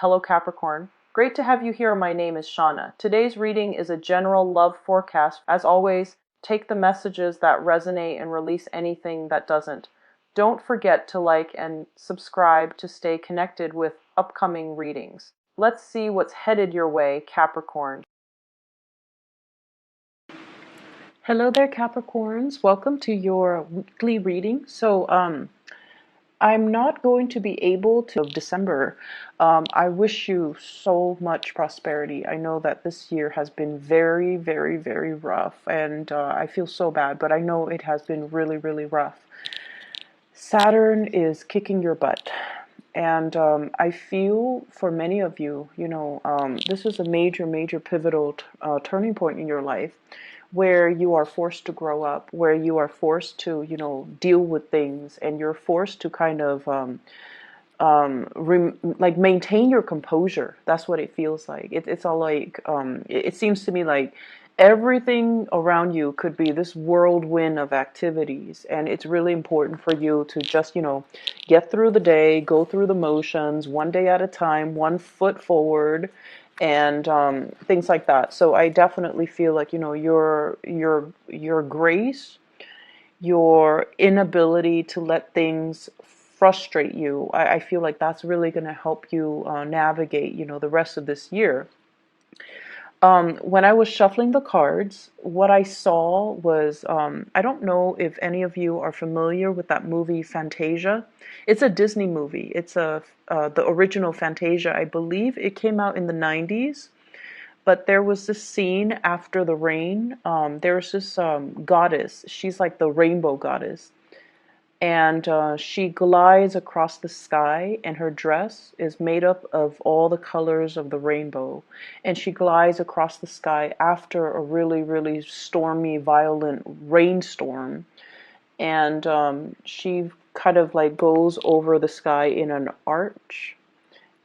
Hello Capricorn. Great to have you here. My name is Shauna. Today's reading is a general love forecast. As always, take the messages that resonate and release anything that doesn't. Don't forget to like and subscribe to stay connected with upcoming readings. Let's see what's headed your way, Capricorn. Hello there, Capricorns. Welcome to your weekly reading. I'm not going to be able to December. I wish you so much prosperity. I know that this year has been very, very, very rough, and I feel so bad, but I know it has been really, really rough. Saturn is kicking your butt. And I feel for many of you, this is a major, major pivotal turning point in your life where you are forced to grow up, where you are forced to, deal with things, and you're forced to kind of like maintain your composure. That's what it feels like. It's all like, it seems to me like everything around you could be this whirlwind of activities, and it's really important for you to just, get through the day, go through the motions, one day at a time, one foot forward, and things like that. So I definitely feel like, your grace, your inability to let things frustrate you, I feel like that's really going to help you navigate, the rest of this year. When I was shuffling the cards, what I saw was, I don't know if any of you are familiar with that movie Fantasia. It's a Disney movie. It's the original Fantasia. I believe it came out in the 90s. But there was this scene after the rain. There's this goddess. She's like the rainbow goddess. And she glides across the sky, and her dress is made up of all the colors of the rainbow. And she glides across the sky after a really, really stormy, violent rainstorm. And she kind of like goes over the sky in an arch,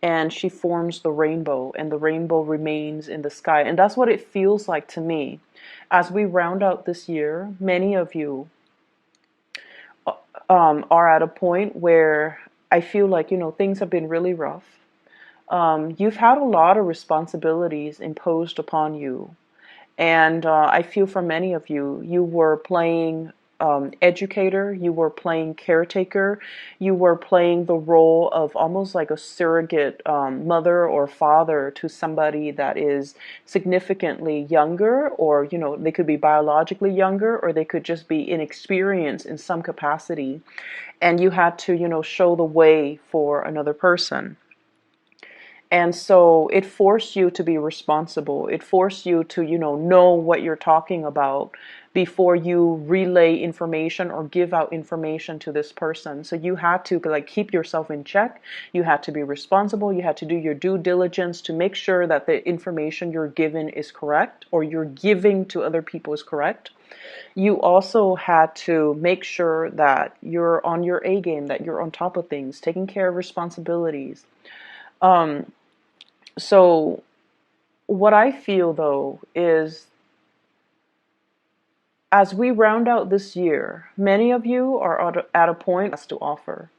and she forms the rainbow, and the rainbow remains in the sky. And that's what it feels like to me. As we round out this year, many of you are at a point where I feel like, things have been really rough. You've had a lot of responsibilities imposed upon you. And I feel for many of you, you were playing educator, you were playing caretaker, you were playing the role of almost like a surrogate mother or father to somebody that is significantly younger, or, they could be biologically younger, or they could just be inexperienced in some capacity. And you had to, show the way for another person. And so it forced you to be responsible. It forced you to, know what you're talking about before you relay information or give out information to this person. So you had to like keep yourself in check. You had to be responsible. You had to do your due diligence to make sure that the information you're given is correct, or you're giving to other people is correct. You also had to make sure that you're on your A game, that you're on top of things, taking care of responsibilities. So what I feel though is, as we round out this year, many of you are at a point as to offer.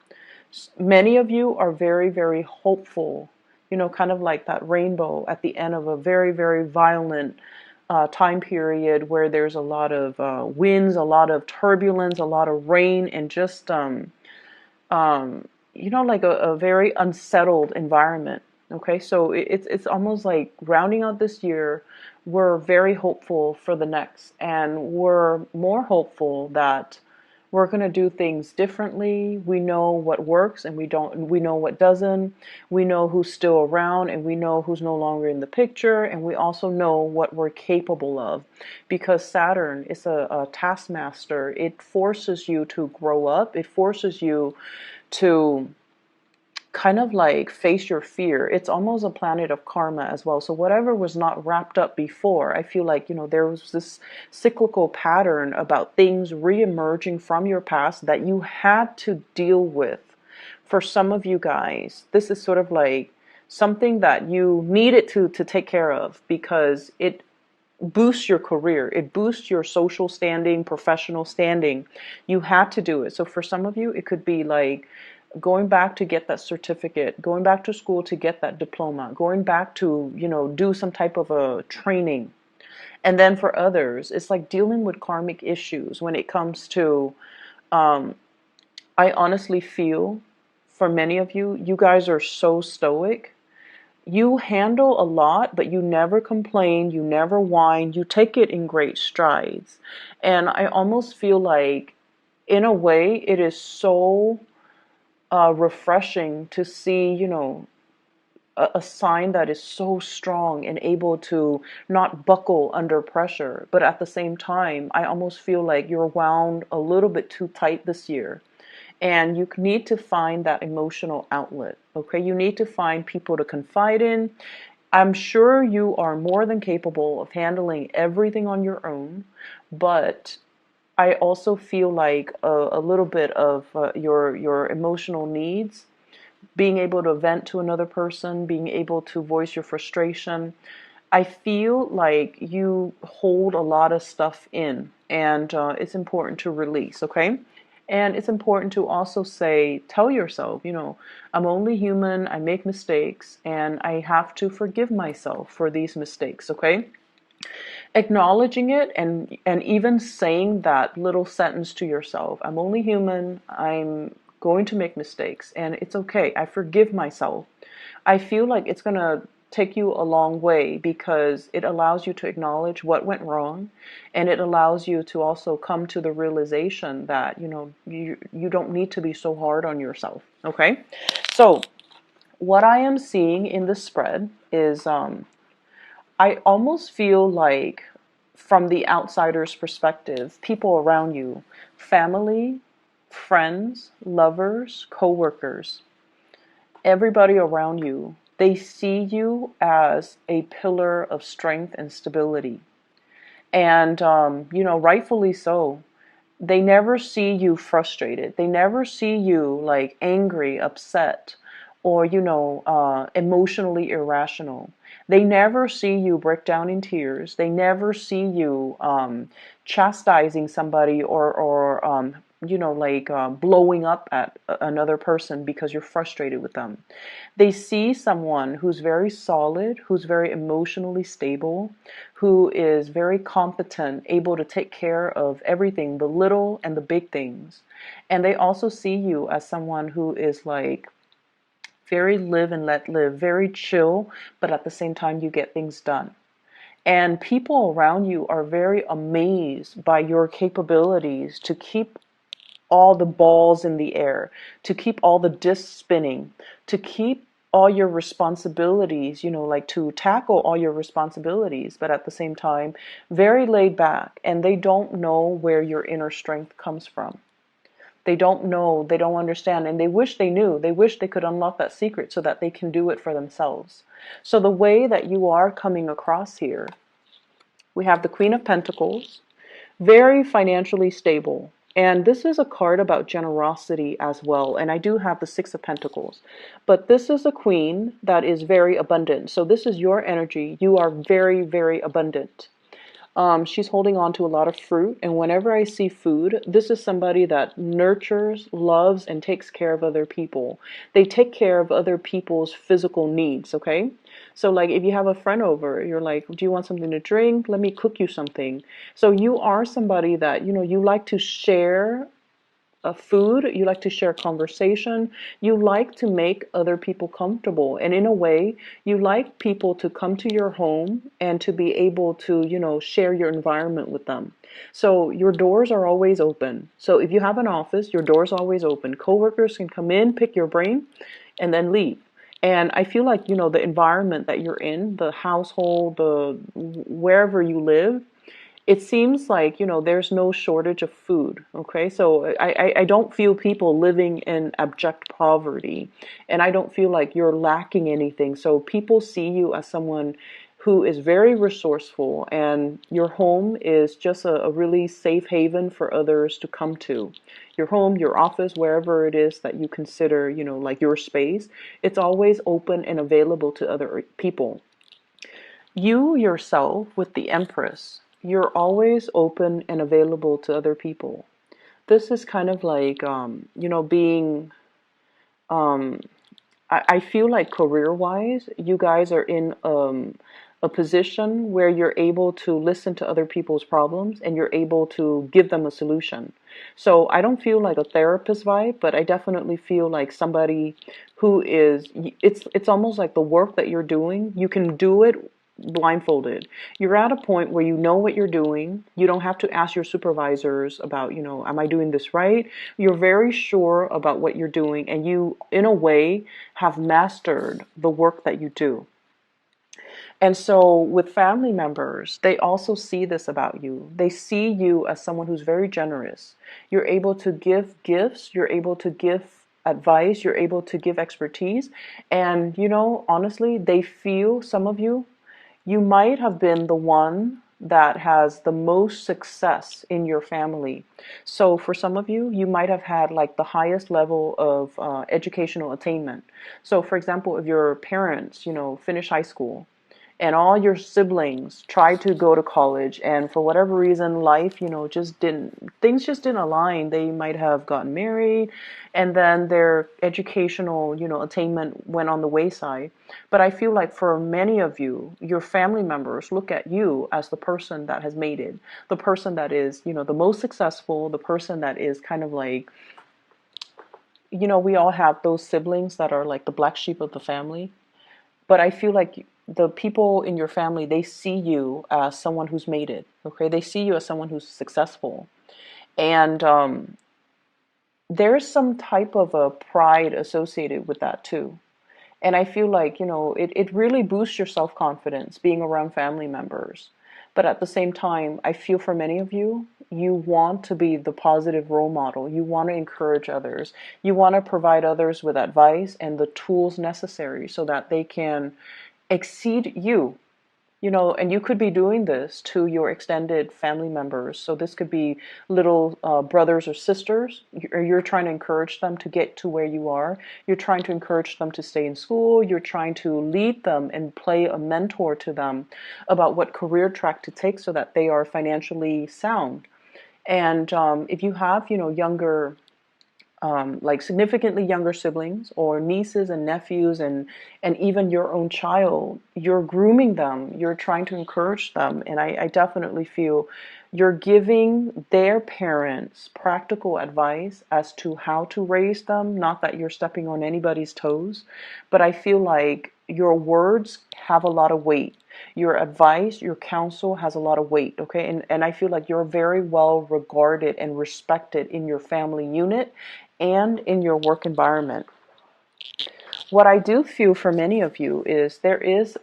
Many of you are very, very hopeful, kind of like that rainbow at the end of a very, very violent time period where there's a lot of winds, a lot of turbulence, a lot of rain, and just, like a very unsettled environment. Okay, so it's almost like rounding out this year, we're very hopeful for the next, and we're more hopeful that we're going to do things differently. We know what works, and we know what doesn't. We know who's still around, and we know who's no longer in the picture, and we also know what we're capable of, because Saturn is a taskmaster. It forces you to grow up. It forces you to kind of like face your fear. It's almost a planet of karma as well. So whatever was not wrapped up before, I feel like, there was this cyclical pattern about things re-emerging from your past that you had to deal with. For some of you guys, this is sort of like something that you needed to take care of, because it boosts your career, it boosts your social standing, professional standing. You had to do it. So for some of you, it could be like going back to get that certificate, going back to school to get that diploma, going back to, do some type of a training. And then for others, it's like dealing with karmic issues when it comes to, I honestly feel for many of you, you guys are so stoic. You handle a lot, but you never complain, you never whine, you take it in great strides. And I almost feel like, in a way, it is so refreshing to see, a sign that is so strong and able to not buckle under pressure. But at the same time, I almost feel like you're wound a little bit too tight this year. And you need to find that emotional outlet, okay? You need to find people to confide in. I'm sure you are more than capable of handling everything on your own, but I also feel like a little bit of your emotional needs, being able to vent to another person, being able to voice your frustration. I feel like you hold a lot of stuff in, and it's important to release, okay? And it's important to also tell yourself, I'm only human, I make mistakes, and I have to forgive myself for these mistakes, okay? Acknowledging it, and even saying that little sentence to yourself, I'm only human, I'm going to make mistakes, and it's okay, I forgive myself. I feel like it's going to take you a long way, because it allows you to acknowledge what went wrong, and it allows you to also come to the realization that you don't need to be so hard on yourself. Okay, so what I am seeing in the spread is I almost feel like, from the outsider's perspective, people around you, family, friends, lovers, co-workers, everybody around you, they see you as a pillar of strength and stability. And, rightfully so. They never see you frustrated. They never see you like angry, upset, or, emotionally irrational. They never see you break down in tears. They never see you chastising somebody, or blowing up at another person because you're frustrated with them. They see someone who's very solid, who's very emotionally stable, who is very competent, able to take care of everything, the little and the big things. And they also see you as someone who is like very live and let live, very chill, but at the same time you get things done. And people around you are very amazed by your capabilities to keep all the balls in the air, to keep all the discs spinning, to keep all your responsibilities, like to tackle all your responsibilities, but at the same time, very laid back. And they don't know where your inner strength comes from. They don't know, they don't understand, and they wish they knew. They wish they could unlock that secret so that they can do it for themselves. So the way that you are coming across here, we have the Queen of Pentacles, very financially stable. And this is a card about generosity as well. And I do have the Six of Pentacles. But this is a queen that is very abundant. So this is your energy. You are very, very abundant. She's holding on to a lot of fruit, and whenever I see food, this is somebody that nurtures, loves, and takes care of other people. They take care of other people's physical needs, okay? So like if you have a friend over, you're like, do you want something to drink? Let me cook you something. So you are somebody that, you like to share food, you like to share conversation, you like to make other people comfortable. And in a way, you like people to come to your home and to be able to, share your environment with them. So your doors are always open. So if you have an office, your door's always open. Coworkers can come in, pick your brain, and then leave. And I feel like, the environment that you're in, the household, the wherever you live, it seems like, there's no shortage of food. Okay. So I don't feel people living in abject poverty, and I don't feel like you're lacking anything. So people see you as someone who is very resourceful, and your home is just a really safe haven for others to come to. Your home, your office, wherever it is that you consider, like your space, it's always open and available to other people. You yourself, with the Empress, you're always open and available to other people. This is kind of like, being Um, I feel like career-wise, you guys are in a position where you're able to listen to other people's problems and you're able to give them a solution. So I don't feel like a therapist vibe, but I definitely feel like somebody who is, it's almost like the work that you're doing, you can do it blindfolded. You're at a point where you know what you're doing. You don't have to ask your supervisors about, am I doing this right? You're very sure about what you're doing, and you, in a way, have mastered the work that you do. And so, with family members, they also see this about you. They see you as someone who's very generous. You're able to give gifts, you're able to give advice, you're able to give expertise. And, honestly, they feel, some of you might have been the one that has the most success in your family. So for some of you, you might have had like the highest level of educational attainment. So for example, if your parents, finish high school and all your siblings tried to go to college, and for whatever reason life, just didn't, things just didn't align. They might have gotten married, and then their educational, attainment went on the wayside. But I feel like for many of you, your family members look at you as the person that has made it, the person that is, the most successful, the person that is kind of like, we all have those siblings that are like the black sheep of the family. But I feel like the people in your family, they see you as someone who's made it. Okay, they see you as someone who's successful, and there's some type of a pride associated with that too. And I feel like, it really boosts your self-confidence being around family members. But at the same time, I feel for many of you, you want to be the positive role model. You want to encourage others. You want to provide others with advice and the tools necessary so that they can exceed you. And you could be doing this to your extended family members. So this could be little brothers or sisters. You're trying to encourage them to get to where you are. You're trying to encourage them to stay in school. You're trying to lead them and play a mentor to them about what career track to take so that they are financially sound. And if you have, younger, like significantly younger siblings or nieces and nephews, and even your own child, you're grooming them, you're trying to encourage them. And I definitely feel you're giving their parents practical advice as to how to raise them. Not that you're stepping on anybody's toes, but I feel like your words have a lot of weight. Your advice, your counsel has a lot of weight, okay? And I feel like you're very well regarded and respected in your family unit and in your work environment. What I do feel for many of you is there is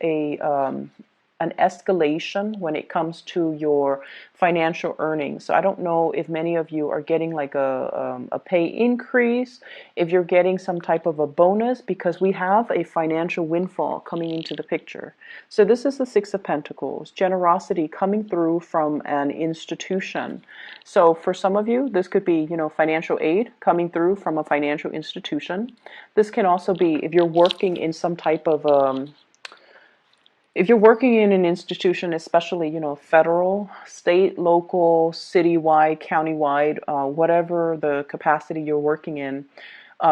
an escalation when it comes to your financial earnings. So I don't know if many of you are getting like a pay increase, if you're getting some type of a bonus, because we have a financial windfall coming into the picture. So this is the Six of Pentacles, generosity coming through from an institution. So for some of you, this could be, financial aid coming through from a financial institution. This can also be if you're working in some type of if you're working in an institution, especially, federal, state, local, citywide, countywide, whatever the capacity you're working in,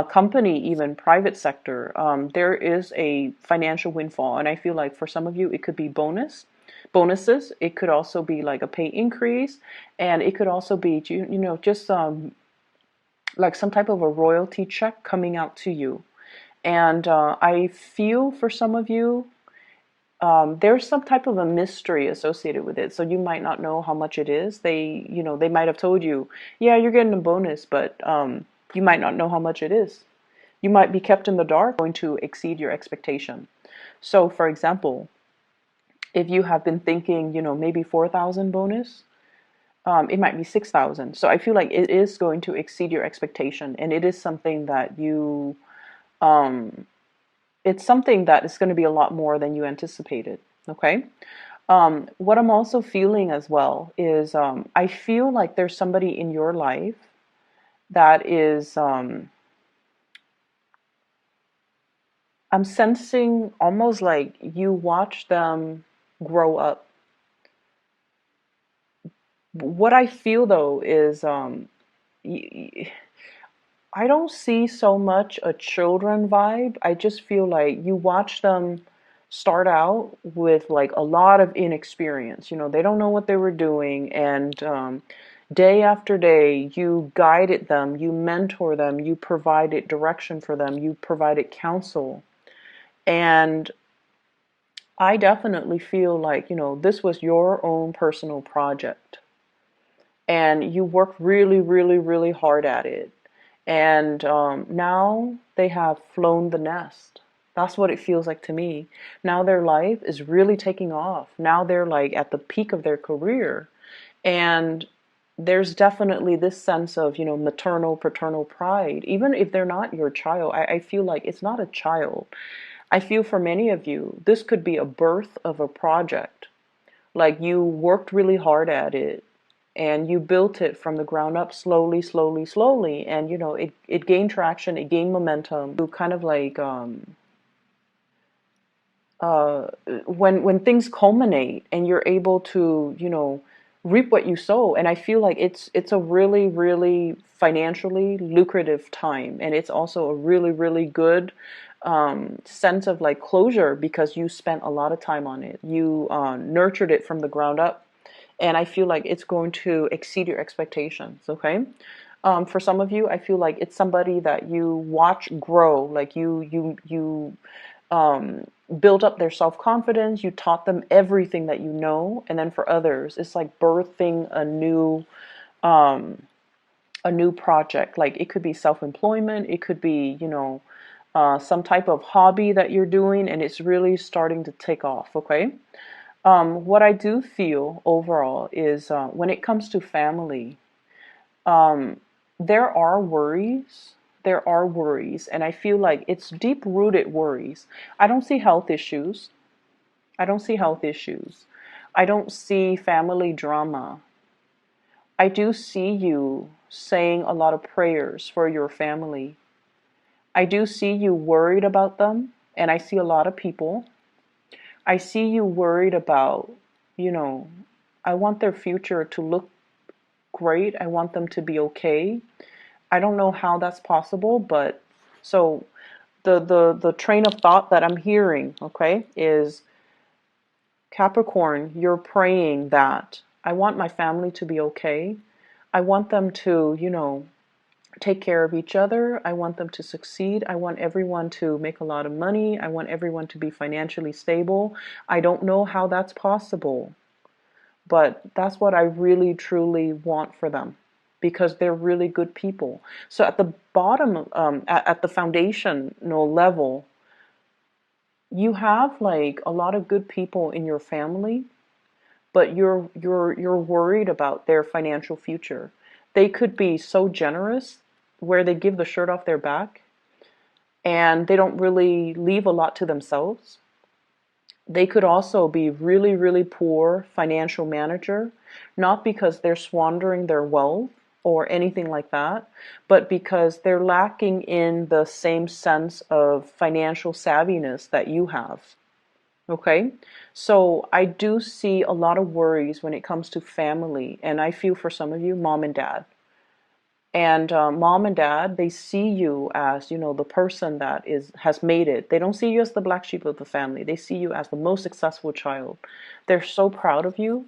company, even private sector, there is a financial windfall. And I feel like for some of you, it could be bonuses. It could also be like a pay increase. And it could also be, just like some type of a royalty check coming out to you. And I feel for some of you, there's some type of a mystery associated with it. So you might not know how much it is. They might have told you, yeah, you're getting a bonus, but you might not know how much it is. You might be kept in the dark, going to exceed your expectation. So for example, if you have been thinking, maybe 4,000 bonus, it might be 6,000. So I feel like it is going to exceed your expectation, and it is something that um, it's something that is going to be a lot more than you anticipated. Okay. What I'm also feeling as well is I feel like there's somebody in your life that is, I'm sensing almost like you watch them grow up. What I feel though is I don't see so much a children vibe. I just feel like you watch them start out with like a lot of inexperience. You know, they don't know what they were doing, and day after day, you guided them, you mentor them, you provided direction for them, you provided counsel. And I definitely feel like, you know, this was your own personal project. And you worked really, really, really hard at it. And now they have flown the nest. That's what it feels like to me. Now their life is really taking off. Now they're like at the peak of their career. And there's definitely this sense of, you know, maternal, paternal pride. Even if they're not your child, I feel like it's not a child. I feel for many of you, this could be a birth of a project. Like you worked really hard at it and you built it from the ground up slowly, slowly, slowly. And, you know, it gained traction, it gained momentum. You kind of like, uh, when things culminate and you're able to, you know, reap what you sow. And I feel like it's a really, really financially lucrative time, and it's also a really, really good sense of like closure because you spent a lot of time on it. You nurtured it from the ground up, and I feel like it's going to exceed your expectations. Okay. For some of you, I feel like it's somebody that you watch grow, like you um, build up their self-confidence. You taught them everything that you know. And then for others, it's like birthing um, a new project. Like it could be self-employment. It could be, you know, some type of hobby that you're doing and it's really starting to take off. Okay. What I do feel overall is when it comes to family, um, there are worries. There are worries, and I feel like it's deep rooted worries. I don't see health issues. I don't see health issues. I don't see family drama. I do see you saying a lot of prayers for your family. I do see you worried about them, and I see a lot of people. I see you worried about, you know, I want their future to look great. I want them to be okay. I don't know how that's possible, but so the train of thought that I'm hearing, okay, is Capricorn, you're praying that I want my family to be okay. I want them to, you know, take care of each other. I want them to succeed. I want everyone to make a lot of money. I want everyone to be financially stable. I don't know how that's possible, but that's what I really truly want for them because they're really good people. So at the bottom, at the foundational level, you have like a lot of good people in your family, but you're worried about their financial future. They could be so generous where they give the shirt off their back and they don't really leave a lot to themselves. They could also be really, really poor financial manager, not because they're squandering their wealth or anything like that, but because they're lacking in the same sense of financial savviness that you have. Okay? So I do see a lot of worries when it comes to family, and I feel for some of you, mom and dad. And mom and dad, they see you as, you know, the person that has made it. They don't see you as the black sheep of the family. They see you as the most successful child. They're so proud of you,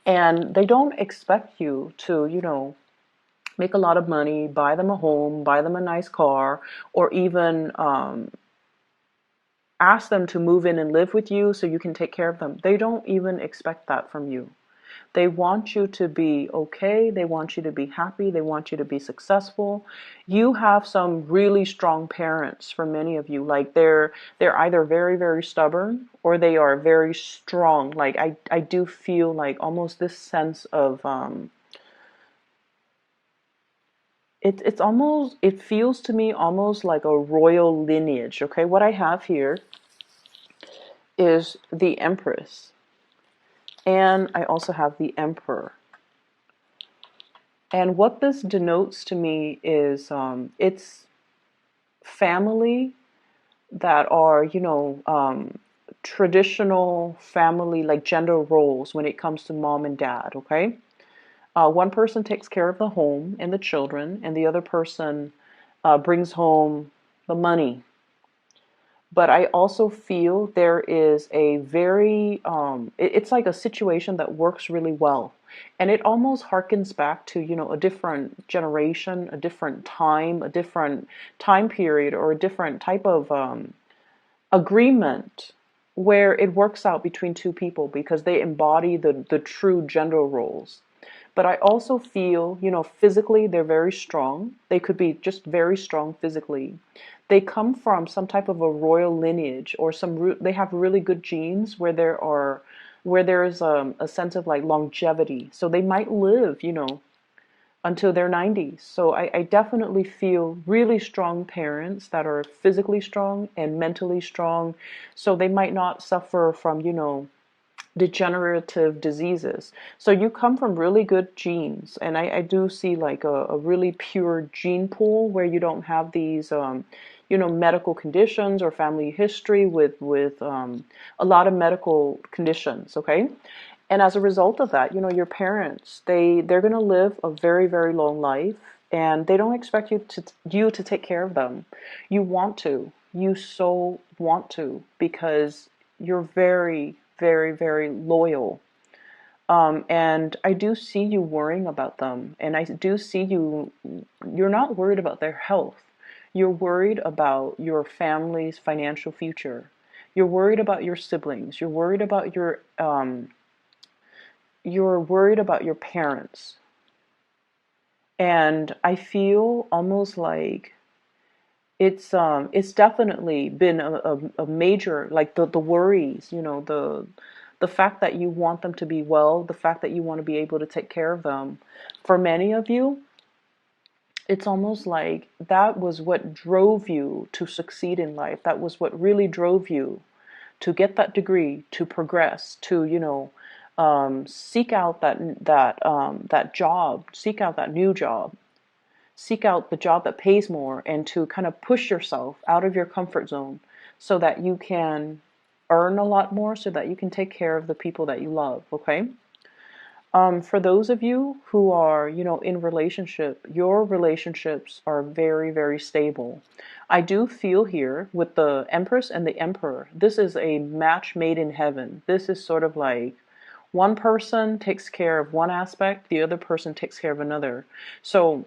and they don't expect you to, you know, make a lot of money, buy them a home, buy them a nice car, or even ask them to move in and live with you so you can take care of them. They don't even expect that from you. They want you to be okay. They want you to be happy. They want you to be successful. You have some really strong parents for many of you. Like they're either very, very stubborn or they are very strong. Like I do feel like almost this sense of it's almost, it feels to me almost like a royal lineage. Okay, what I have here is the Empress, and I also have the Emperor. And what this denotes to me is it's family that are, you know, traditional family, like gender roles when it comes to mom and dad, okay? One person takes care of the home and the children, and the other person brings home the money. But I also feel there is a very, it's like a situation that works really well. And it almost harkens back to, a different generation, a different time, a different time period, or a different type of agreement where it works out between two people because they embody the true gender roles. But I also feel, physically they're very strong. They could be just very strong physically. They come from some type of a royal lineage, or they have really good genes where there's a sense of like longevity. So they might live, until their 90s. So I definitely feel really strong parents that are physically strong and mentally strong. So they might not suffer from, degenerative diseases. So you come from really good genes, and I do see like a really pure gene pool where you don't have these, medical conditions or family history with a lot of medical conditions. Okay, and as a result of that, your parents they're going to live a very very long life, and they don't expect you to take care of them. You want to. You so want to because you're very, very, very loyal. And I do see you worrying about them. And I do see you're not worried about their health. You're worried about your family's financial future. You're worried about your siblings. You're worried about your parents. And I feel almost like it's definitely been a major, like the worries, the fact that you want them to be well, the fact that you want to be able to take care of them. For many of you, it's almost like that was what drove you to succeed in life. That was what really drove you to get that degree, to progress, to, seek out that job, seek out that new job, seek out the job that pays more, and to kind of push yourself out of your comfort zone so that you can earn a lot more, so that you can take care of the people that you love. Okay. For those of you who are, in relationship, your relationships are very, very stable. I do feel here with the Empress and the Emperor, this is a match made in heaven. This is sort of like one person takes care of one aspect, the other person takes care of another. So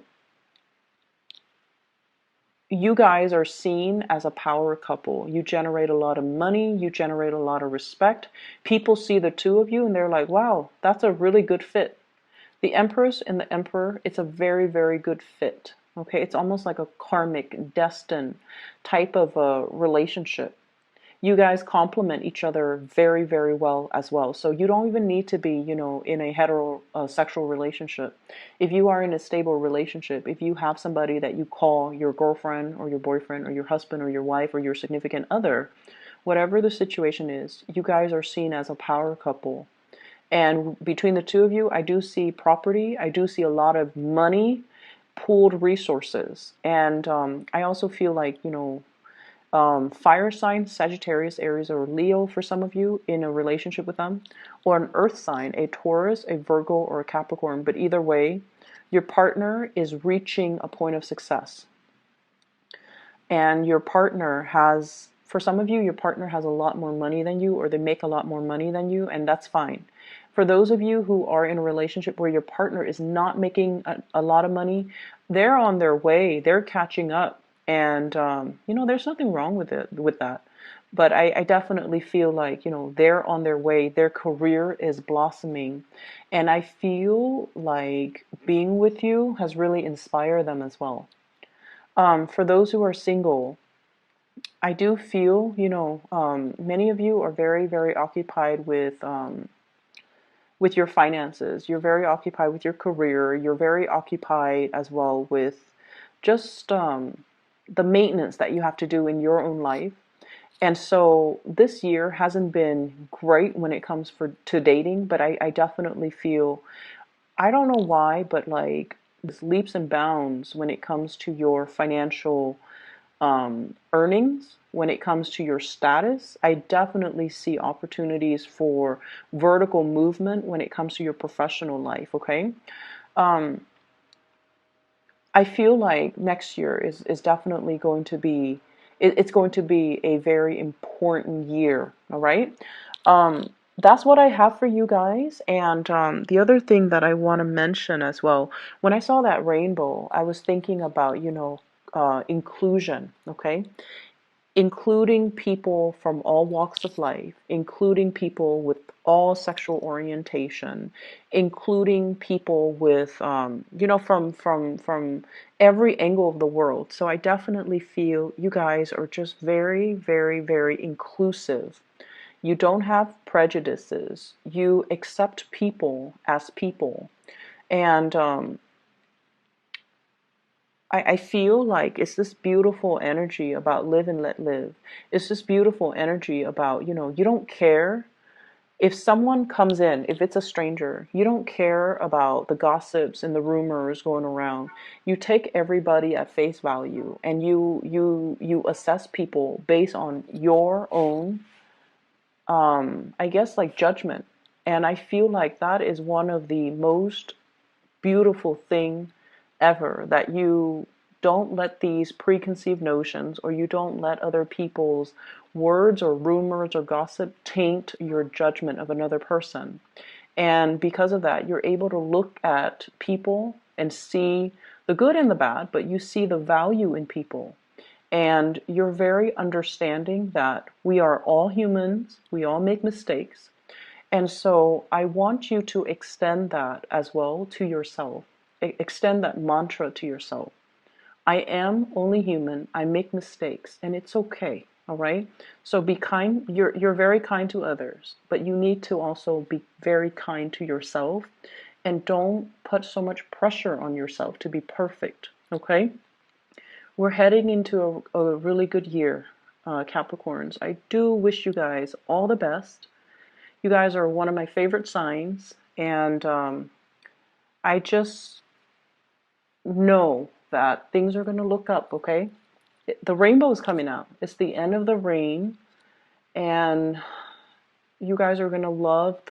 you guys are seen as a power couple. You generate a lot of money, you generate a lot of respect. People see the two of you and they're like, wow, that's a really good fit. The Empress and the Emperor, it's a very, very good fit. Okay, it's almost like a karmic, destined type of a relationship. You guys complement each other very, very well as well. So you don't even need to be, in a heterosexual relationship. If you are in a stable relationship, if you have somebody that you call your girlfriend or your boyfriend or your husband or your wife or your significant other, whatever the situation is, you guys are seen as a power couple. And between the two of you, I do see property. I do see a lot of money, pooled resources. And I also feel like, fire sign, Sagittarius, Aries, or Leo for some of you in a relationship with them, or an earth sign, a Taurus, a Virgo, or a Capricorn. But either way, your partner is reaching a point of success. And your partner has, for some of you, your partner has a lot more money than you, or they make a lot more money than you, and that's fine. For those of you who are in a relationship where your partner is not making a lot of money, they're on their way, they're catching up. And, there's nothing wrong with that. But I definitely feel like, they're on their way. Their career is blossoming. And I feel like being with you has really inspired them as well. For those who are single, I do feel, many of you are very, very occupied with your finances. You're very occupied with your career. You're very occupied as well with just the maintenance that you have to do in your own life. And so this year hasn't been great when it comes to dating, but I definitely feel, I don't know why, but like leaps and bounds when it comes to your financial earnings, when it comes to your status. I definitely see opportunities for vertical movement when it comes to your professional life. Okay. Um, I feel like next year is definitely going to be, it's going to be a very important year. All right. Um, that's what I have for you guys. And the other thing that I want to mention as well, when I saw that rainbow, I was thinking about, inclusion. Okay, including people from all walks of life, including people with all sexual orientation, including people with, from every angle of the world. So I definitely feel you guys are just very, very, very inclusive. You don't have prejudices. You accept people as people, and I feel like it's this beautiful energy about live and let live. It's this beautiful energy about, you don't care if someone comes in, if it's a stranger, you don't care about the gossips and the rumors going around. You take everybody at face value, and you assess people based on your own, I guess, like judgment. And I feel like that is one of the most beautiful thing ever, that you don't let these preconceived notions, or you don't let other people's words or rumors or gossip taint your judgment of another person. And because of that, you're able to look at people and see the good and the bad, but you see the value in people. And you're very understanding that we are all humans, we all make mistakes. And so I want you to extend that as well to yourself. Extend that mantra to yourself. I am only human. I make mistakes, and it's okay. All right. So be kind. You're very kind to others, but you need to also be very kind to yourself, and don't put so much pressure on yourself to be perfect. Okay. We're heading into a really good year, Capricorns. I do wish you guys all the best. You guys are one of my favorite signs, and I just know that things are going to look up, okay? The rainbow is coming out. It's the end of the rain, and you guys are going to love